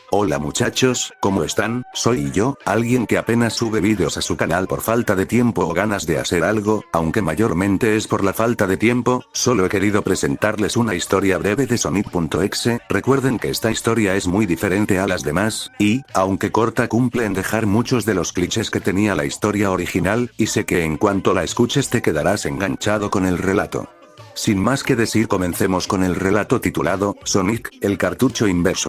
Hola muchachos, ¿cómo están? Soy yo, alguien que apenas sube vídeos a su canal por falta de tiempo o ganas de hacer algo, aunque mayormente es por la falta de tiempo. Solo he querido presentarles una historia breve de Sonic.exe. Recuerden que esta historia es muy diferente a las demás, y, aunque corta, cumple en dejar muchos de los clichés que tenía la historia original, y sé que en cuanto la escuches te quedarás enganchado con el relato. Sin más que decir, comencemos con el relato titulado Sonic, el cartucho inverso.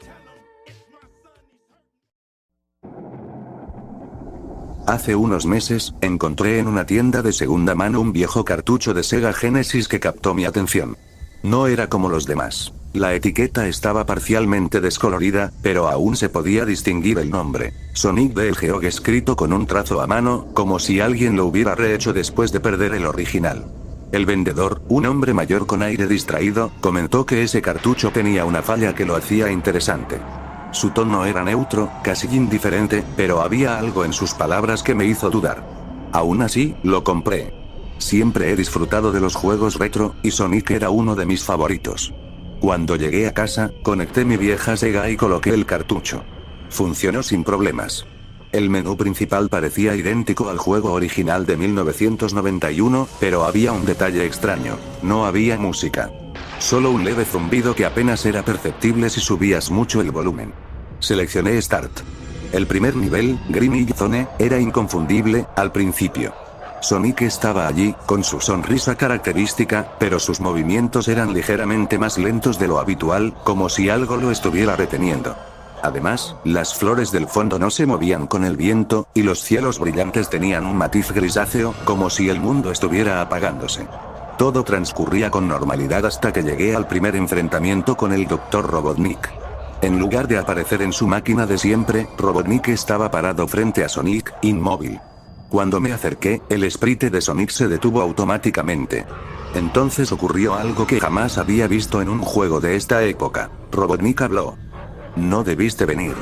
Hace unos meses, encontré en una tienda de segunda mano un viejo cartucho de Sega Genesis que captó mi atención. No era como los demás. La etiqueta estaba parcialmente descolorida, pero aún se podía distinguir el nombre, Sonic the Hedgehog, escrito con un trazo a mano, como si alguien lo hubiera rehecho después de perder el original. El vendedor, un hombre mayor con aire distraído, comentó que ese cartucho tenía una falla que lo hacía interesante. Su tono era neutro, casi indiferente, pero había algo en sus palabras que me hizo dudar. Aún así, lo compré. Siempre he disfrutado de los juegos retro, y Sonic era uno de mis favoritos. Cuando llegué a casa, conecté mi vieja Sega y coloqué el cartucho. Funcionó sin problemas. El menú principal parecía idéntico al juego original de 1991, pero había un detalle extraño: no había música. Solo un leve zumbido que apenas era perceptible si subías mucho el volumen. Seleccioné Start. El primer nivel, Green Hill Zone, era inconfundible al principio. Sonic estaba allí, con su sonrisa característica, pero sus movimientos eran ligeramente más lentos de lo habitual, como si algo lo estuviera reteniendo. Además, las flores del fondo no se movían con el viento, y los cielos brillantes tenían un matiz grisáceo, como si el mundo estuviera apagándose. Todo transcurría con normalidad hasta que llegué al primer enfrentamiento con el Dr. Robotnik. En lugar de aparecer en su máquina de siempre, Robotnik estaba parado frente a Sonic, inmóvil. Cuando me acerqué, el sprite de Sonic se detuvo automáticamente. Entonces ocurrió algo que jamás había visto en un juego de esta época. Robotnik habló. No debiste venir.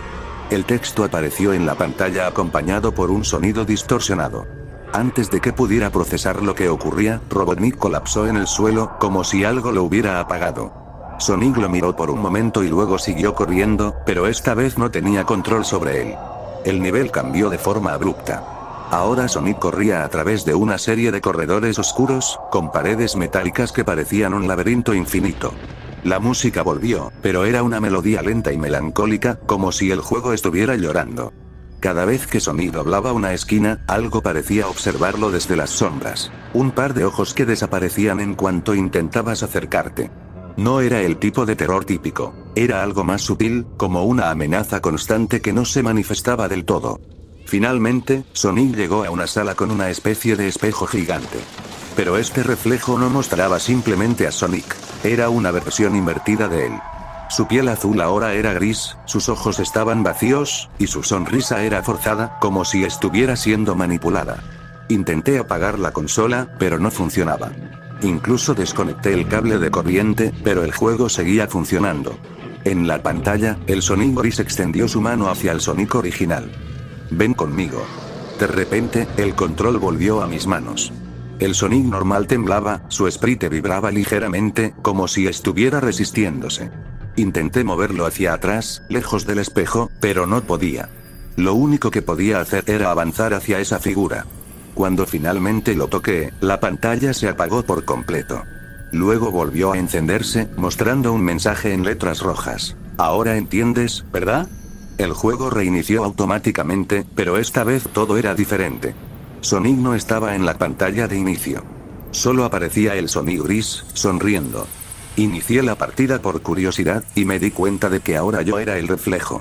El texto apareció en la pantalla acompañado por un sonido distorsionado. Antes de que pudiera procesar lo que ocurría, Robotnik colapsó en el suelo, como si algo lo hubiera apagado. Sonic lo miró por un momento y luego siguió corriendo, pero esta vez no tenía control sobre él. El nivel cambió de forma abrupta. Ahora Sonic corría a través de una serie de corredores oscuros, con paredes metálicas que parecían un laberinto infinito. La música volvió, pero era una melodía lenta y melancólica, como si el juego estuviera llorando. Cada vez que Sonic doblaba una esquina, algo parecía observarlo desde las sombras. Un par de ojos que desaparecían en cuanto intentabas acercarte. No era el tipo de terror típico. Era algo más sutil, como una amenaza constante que no se manifestaba del todo. Finalmente, Sonic llegó a una sala con una especie de espejo gigante. Pero este reflejo no mostraba simplemente a Sonic. Era una versión invertida de él. Su piel azul ahora era gris, sus ojos estaban vacíos, y su sonrisa era forzada, como si estuviera siendo manipulada. Intenté apagar la consola, pero no funcionaba. Incluso desconecté el cable de corriente, pero el juego seguía funcionando. En la pantalla, el Sonic gris extendió su mano hacia el Sonic original. Ven conmigo. De repente, el control volvió a mis manos. El Sonic normal temblaba, su sprite vibraba ligeramente, como si estuviera resistiéndose. Intenté moverlo hacia atrás, lejos del espejo, pero no podía. Lo único que podía hacer era avanzar hacia esa figura. Cuando finalmente lo toqué, la pantalla se apagó por completo. Luego volvió a encenderse, mostrando un mensaje en letras rojas. Ahora entiendes, ¿verdad? El juego reinició automáticamente, pero esta vez todo era diferente. Sonic no estaba en la pantalla de inicio. Solo aparecía el Sonic gris, sonriendo. Inicié la partida por curiosidad, y me di cuenta de que ahora yo era el reflejo.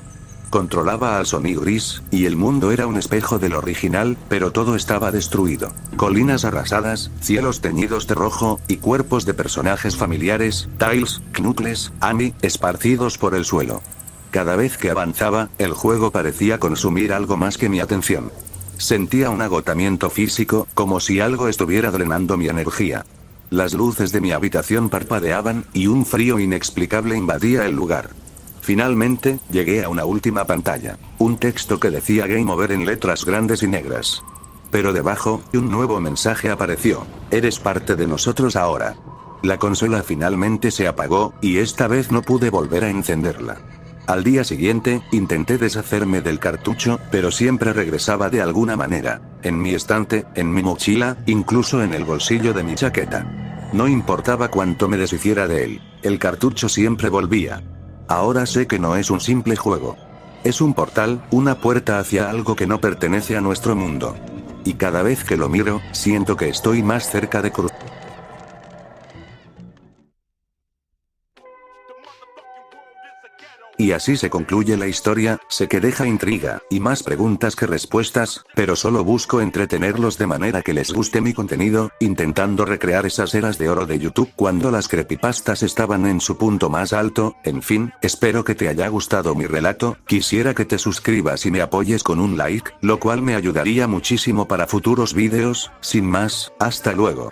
Controlaba al Sonic gris, y el mundo era un espejo del original, pero todo estaba destruido. Colinas arrasadas, cielos teñidos de rojo, y cuerpos de personajes familiares, Tails, Knuckles, Amy, esparcidos por el suelo. Cada vez que avanzaba, el juego parecía consumir algo más que mi atención. Sentía un agotamiento físico, como si algo estuviera drenando mi energía. Las luces de mi habitación parpadeaban, y un frío inexplicable invadía el lugar. Finalmente, llegué a una última pantalla. Un texto que decía Game Over en letras grandes y negras. Pero debajo, un nuevo mensaje apareció. Eres parte de nosotros ahora. La consola finalmente se apagó, y esta vez no pude volver a encenderla. Al día siguiente, intenté deshacerme del cartucho, pero siempre regresaba de alguna manera. En mi estante, en mi mochila, incluso en el bolsillo de mi chaqueta. No importaba cuánto me deshiciera de él, el cartucho siempre volvía. Ahora sé que no es un simple juego. Es un portal, una puerta hacia algo que no pertenece a nuestro mundo. Y cada vez que lo miro, siento que estoy más cerca de cruzar. Y así se concluye la historia, sé que deja intriga, y más preguntas que respuestas, pero solo busco entretenerlos de manera que les guste mi contenido, intentando recrear esas eras de oro de YouTube cuando las creepypastas estaban en su punto más alto. En fin, espero que te haya gustado mi relato, quisiera que te suscribas y me apoyes con un like, lo cual me ayudaría muchísimo para futuros vídeos. Sin más, hasta luego.